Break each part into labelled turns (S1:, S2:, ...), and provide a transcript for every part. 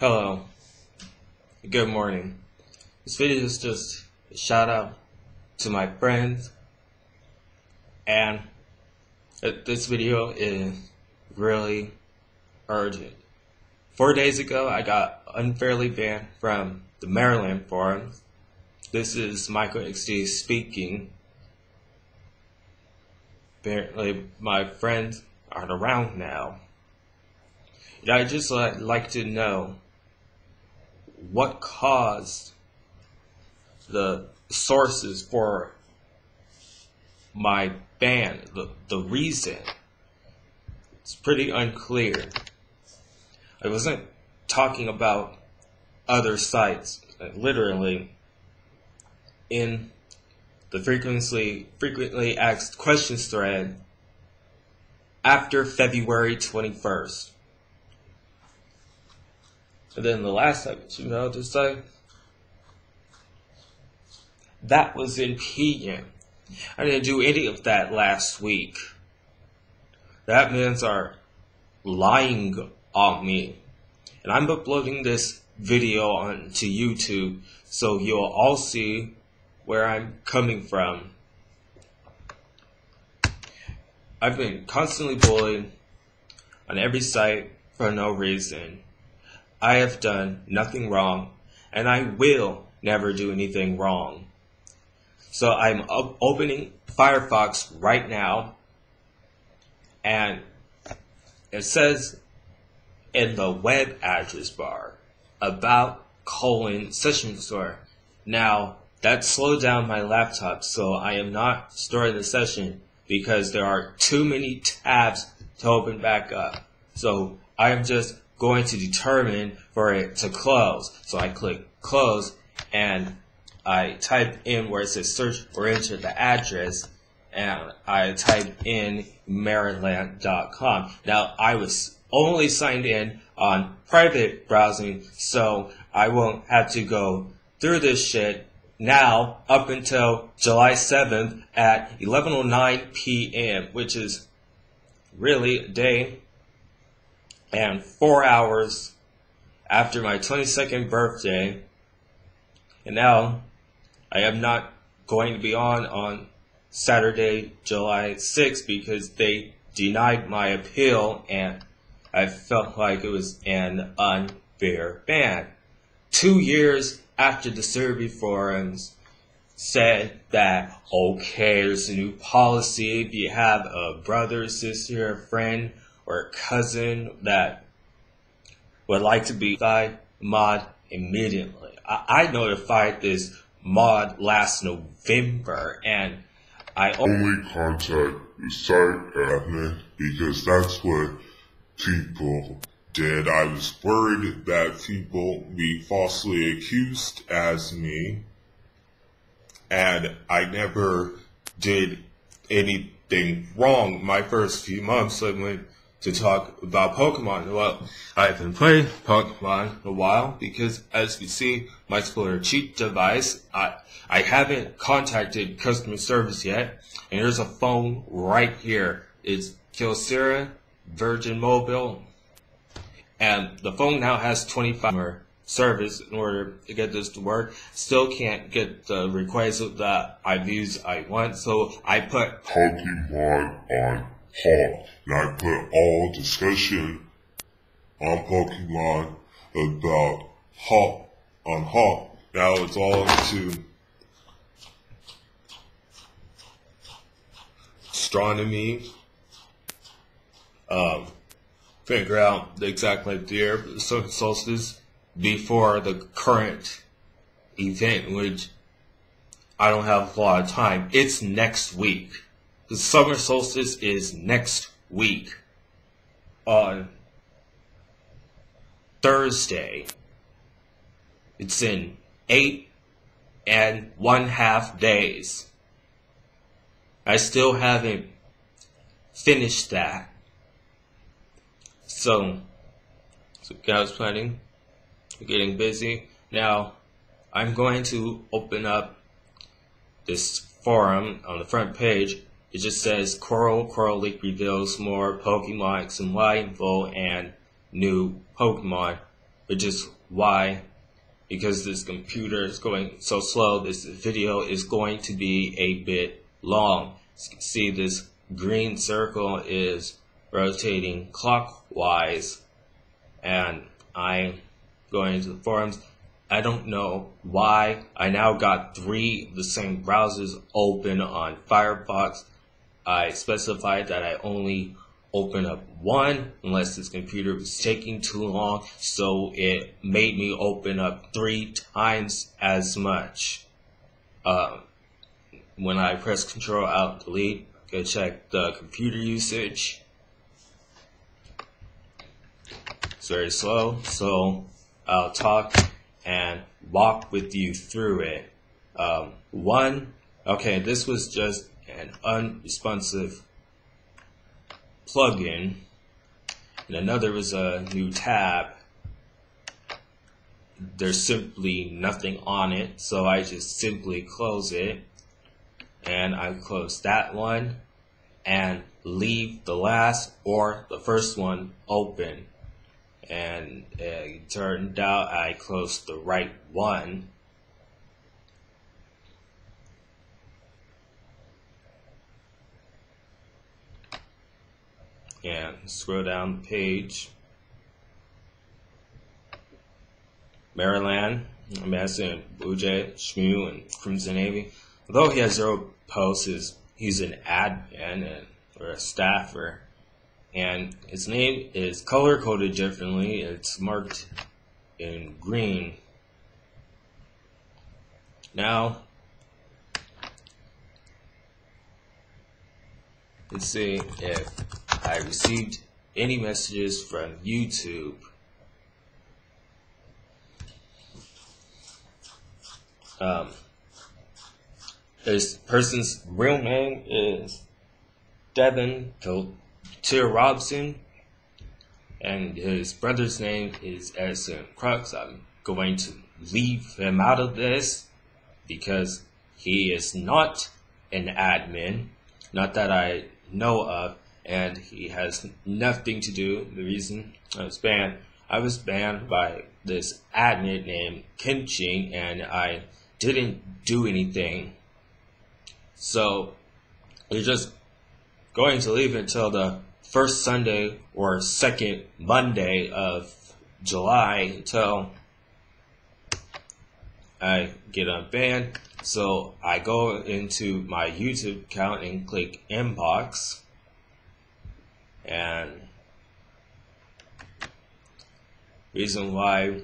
S1: Hello, good morning. This video is just a shout out to my friends, and this video is really urgent. 4 days ago, I got unfairly banned from the Mariland forums. This is MichaelXD's speaking. Apparently, my friends aren't around now. And I just like to know what caused the sources for my ban, the reason. It's pretty unclear. I wasn't talking about other sites. Literally, in the frequently asked questions thread after February 21st. And then the last time, just like, that was in PM. I didn't do any of that last week. That means are lying on me. And I'm uploading this video onto YouTube so you'll all see where I'm coming from. I've been constantly bullied on every site for no reason. I have done nothing wrong, and I will never do anything wrong. So I'm opening Firefox right now, and it says in the web address bar about : session store. Now, that slowed down my laptop, so I am not storing the session because there are too many tabs to open back up. So I am just going to determine for it to close. So I click close and I type in where it says search or enter the address, and I type in Mariland.com. Now, I was only signed in on private browsing, so I won't have to go through this shit now up until July 7th at 11:09 p.m., which is really a day and 4 hours after my 22nd birthday. And now I am not going to be on Saturday, July 6th, because they denied my appeal, and I felt like it was an unfair ban. 2 years after the survey forums said that, okay, there's a new policy. If you have a brother, sister, a friend, or a cousin that would like to be notified, mod immediately. I notified this mod last November, and I
S2: only contact the site admin because that's what people did. I was worried that people be falsely accused as me, and I never did anything wrong. My first few months I went to talk about Pokemon. Well, I haven't played Pokemon in a while because, as you see, my cellular cheat device, I haven't contacted customer service yet, and there's a phone right here. It's Kyocera Virgin Mobile, and the phone now has 25 service in order to get this to work. Still can't get the request of the IVs I want, so I put Pokemon on halt. And I put all discussion on Pokemon about halt on halt. Now it's all into astronomy. Figure out the exact year of the solar solstice before the current event, which I don't have a lot of time. It's next week. The summer solstice is next week on Thursday. It's in 8.5 days. I still haven't finished that. So I was planning, getting busy. Now, I'm going to open up this forum on the front page. It just says Coral Leak reveals more Pokemon X and Y info and new Pokemon.
S1: which is why, because this computer is going so slow, this video is going to be a bit long. As you can see, this green circle is rotating clockwise, and I'm going to the forums. I don't know why I now got 3 of the same browsers open on Firefox. I specified that I only open up 1 unless this computer was taking too long, so it made me open up 3 times as much. When I press Control Alt Delete, go check the computer usage. It's very slow, so I'll talk and walk with you through it. Okay, this was just an unresponsive plugin, and another was a new tab. There's simply nothing on it, so I just simply close it, and I close that one and leave the last or the first one open. And it turned out I closed the right one. And scroll down the page. Mariland, Madison, Blue Jay, Shmoo, and Crimson Navy. Although he has 0 posts, he's an admin or a staffer. And his name is color coded differently. It's marked in green. Now, let's see if I received any messages from YouTube. This person's real name is Devin Robson, and his brother's name is Edison Crux. I'm going to leave him out of this because he is not an admin, not that I know of, and he has nothing to do. The reason I was banned by this admin named Kimchi, and I didn't do anything. So we're just going to leave until the first Sunday or second Monday of July until I get unbanned. So I go into my YouTube account and click inbox, and reason why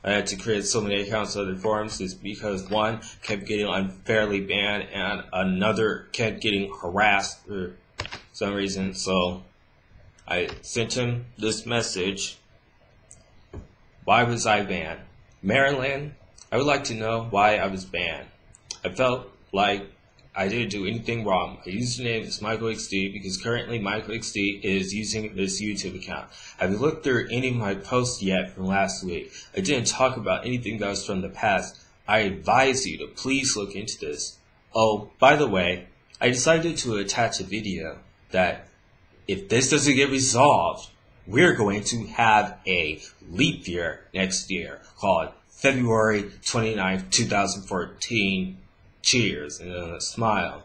S1: I had to create so many accounts on other forums is because one kept getting unfairly banned and another kept getting harassed for some reason. So I sent him this message. Why was I banned? Mariland, I would like to know why I was banned. I felt like I didn't do anything wrong. My username is MichaelXD because currently MichaelXD is using this YouTube account. Have you looked through any of my posts yet from last week? I didn't talk about anything that was from the past. I advise you to please look into this. Oh, by the way, I decided to attach a video that if this doesn't get resolved, we're going to have a leap year next year called February 29th, 2014. Cheers and a smile.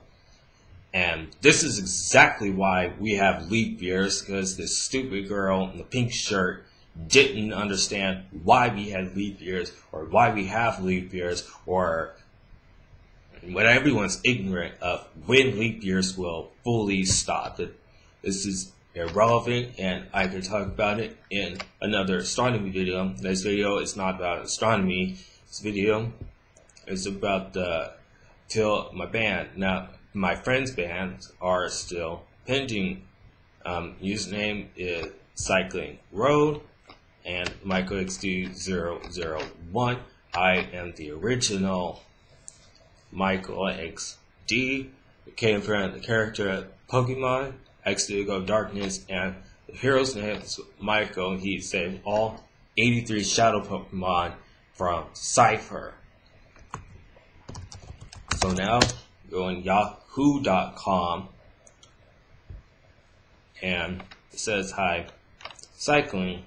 S1: And this is exactly why we have leap years, because this stupid girl in the pink shirt didn't understand why we had leap years or why we have leap years, or when everyone's ignorant of when leap years will fully stop. This is irrelevant, and I could talk about it in another astronomy video. This video is not about astronomy. This video is about my band. Now, my friends' bands are still pending. Username is Cycling Road and MichaelXD001. I am the original MichaelXD. It came from the character Pokemon, X2Go Darkness, and the hero's name is Michael. He saved all 83 Shadow Pokemon from Cypher. So now go on yahoo.com, and it says hi, cycling.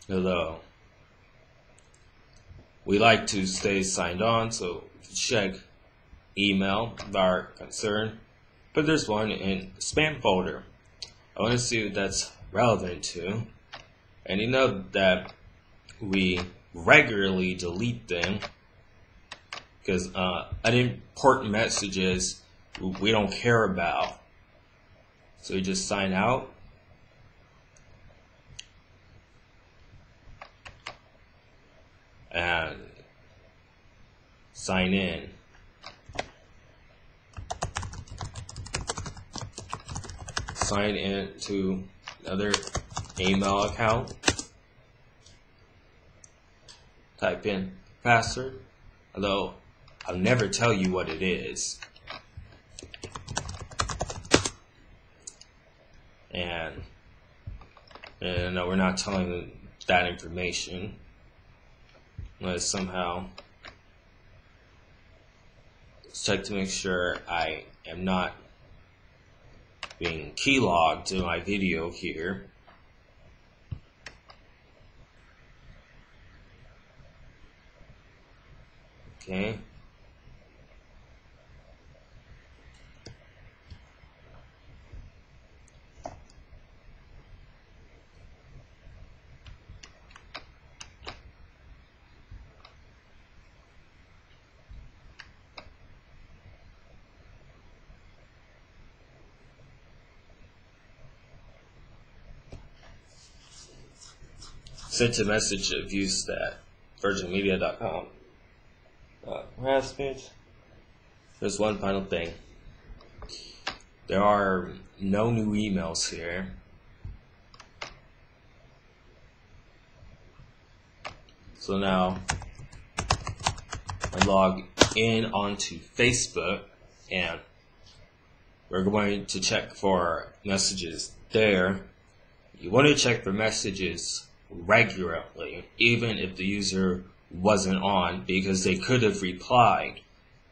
S1: Although we like to stay signed on, so check email of our concern. But there's one in spam folder. I want to see what that's relevant to. And you know that we regularly delete them because unimportant messages we don't care about. So we just sign out. And sign in. Sign in to another email account. Type in password, although I'll never tell you what it is. And no, we're not telling them that information. Let's somehow check to make sure I am not being keylogged to my video here. Okay. Sent a message of use at virginmedia.com. Harassment. There's one final thing. There are no new emails here. So now I log in onto Facebook and we're going to check for messages there. You want to check for messages regularly, even if the user wasn't on, because they could have replied.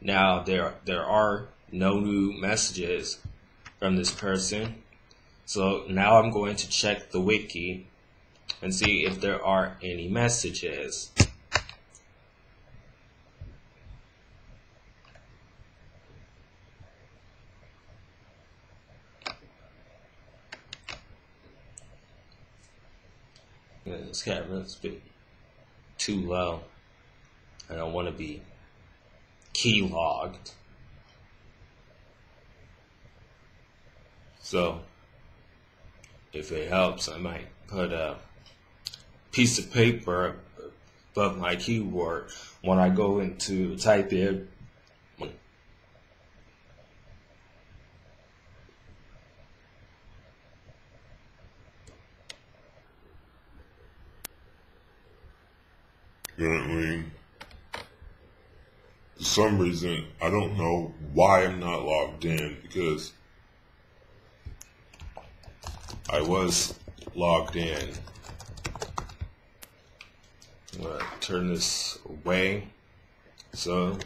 S1: Now there are no new messages from this person, so now I'm going to check the wiki and see if there are any messages. This camera's a bit too low. I don't want to be keylogged. So, if it helps, I might put a piece of paper above my keyboard when I go into type in.
S2: Currently, for some reason, I don't know why I'm not logged in, because I was logged in. I'm going to turn this away so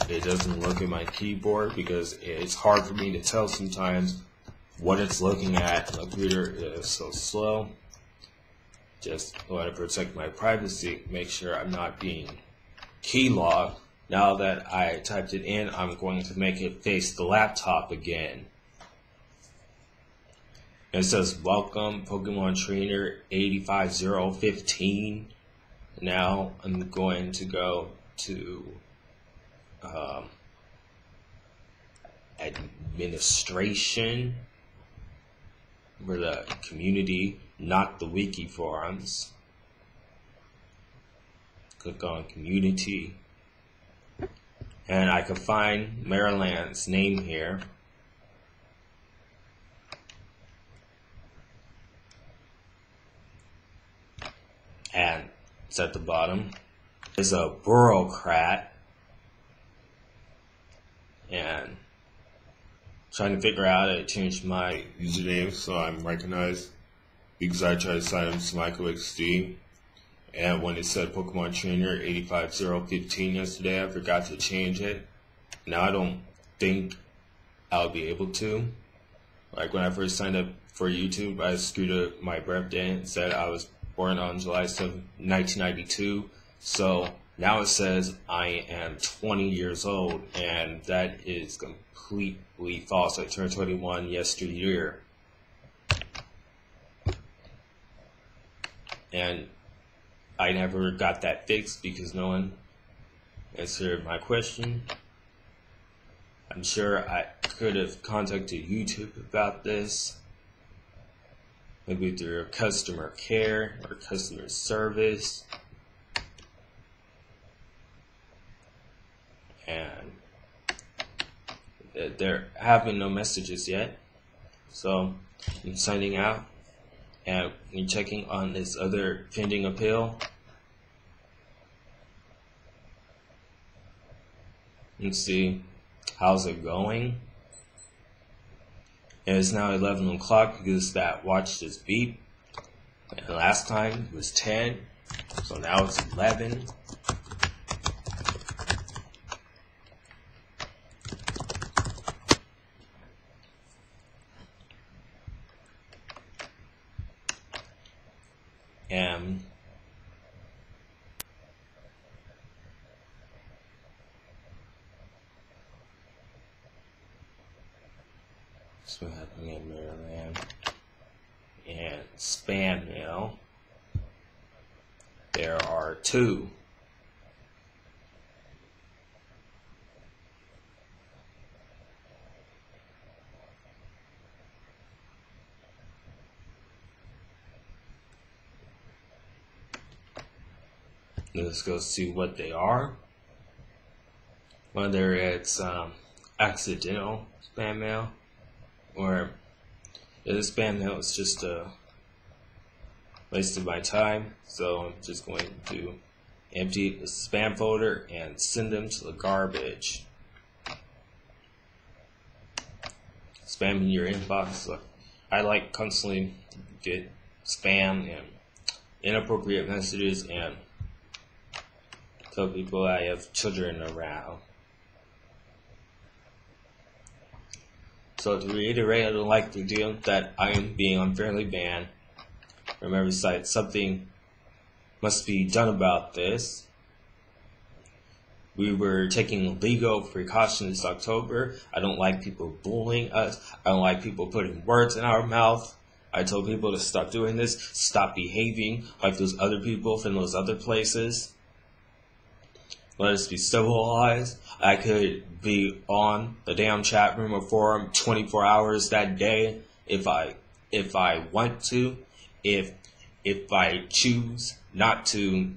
S2: it doesn't look at my keyboard, because it's hard for me to tell sometimes what it's looking at. My computer is so slow. Just want to protect my privacy, make sure I'm not being keylogged. Now that I typed it in, I'm going to make it face the laptop again. It says, welcome Pokemon Trainer 85015. Now I'm going to go to administration for the community, not the wiki forums. Click on community, and I can find Mariland's name here. And it's at the bottom. There's a bureaucrat, and trying to figure out how to change my username so I'm recognized, because I tried to sign up to MichaelXD, and when it said Pokemon Trainer 85015 yesterday, I forgot to change it. Now I don't think I'll be able to. Like when I first signed up
S1: for YouTube, I screwed up my birthday and said I was born on July 7th, 1992. So now it says I am 20 years old, and that is completely false. I turned 21 yesteryear. And I never got that fixed because no one answered my question. I'm sure I could have contacted YouTube about this, maybe through customer care or customer service, and there have been no messages yet. So I'm signing out and I'm checking on this other pending appeal. Let's see, how's it going? And it's now 11 o'clock because that watch just beeped. And last time it was 10, so now it's 11. And that's what happened in Mariland. And spam mail, there are 2. Let's go see what they are. Whether it's accidental spam mail or the spam mail is just a waste of my time. So I'm just going to empty the spam folder and send them to the garbage. Spam in your inbox. I like constantly get spam and inappropriate messages and tell people I have children around. So to reiterate, I don't like the deal that I am being unfairly banned from every site. Something must be done about this. We were taking legal precautions this October. I don't like people bullying us. I don't like people putting words in our mouth. I told people to stop doing this, stop behaving like those other people from those other places. Let us be civilized. I could be on the damn chat room or forum 24 hours that day if I want to. If I choose not to,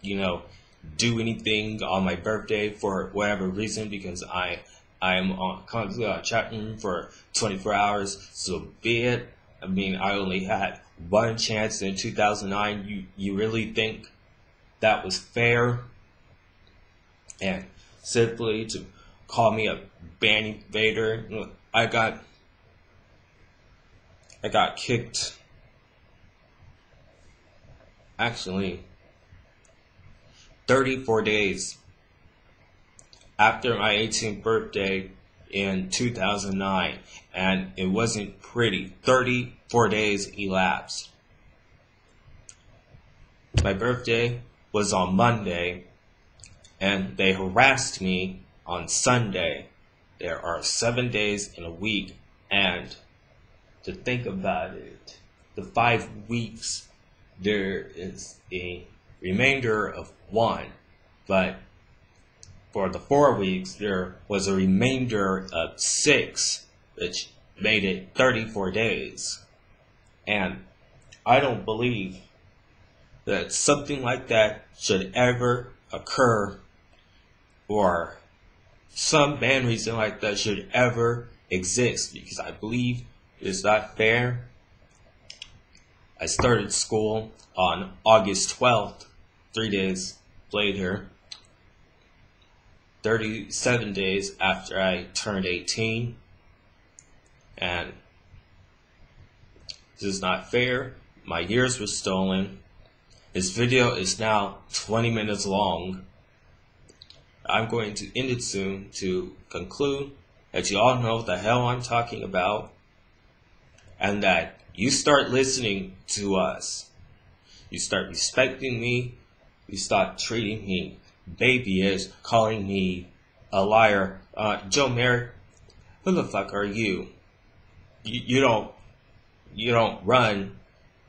S1: do anything on my birthday for whatever reason, because I am constantly on chat room for 24 hours, so be it. I mean, I only had one chance in 2009. You really think that was fair? And simply to call me a ban invader, I got kicked. Actually, 34 days after my 18th birthday in 2009, and it wasn't pretty. 34 days elapsed. My birthday was on Monday, and they harassed me on Sunday. There are 7 days in a week, and to think about it, the 5 weeks, there is a remainder of 1, but for the 4 weeks, there was a remainder of 6, which made it 34 days. And I don't believe that something like that should ever occur, or some ban reason like that should ever exist, because I believe it's not fair. I started school on August 12th, 3 days later, 37 days after I turned 18, and this is not fair. My years were stolen. This video is now 20 minutes long. I'm going to end it soon to conclude that you all know what the hell I'm talking about. and that you start listening to us. You start respecting me. You start treating me babyish, calling me a liar. Joe Merrick, who the fuck are you? You don't run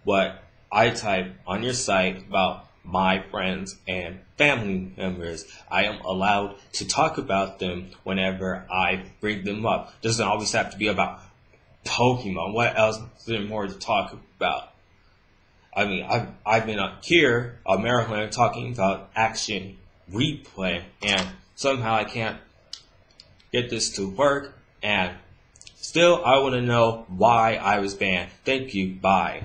S1: what I type on your site about my friends and family members. I am allowed to talk about them whenever I bring them up. Doesn't always have to be about Pokemon. What else is there more to talk about? I mean, I've been up here on Mariland talking about Action Replay, and somehow I can't get this to work, and still I want to know why I was banned. Thank you. Bye.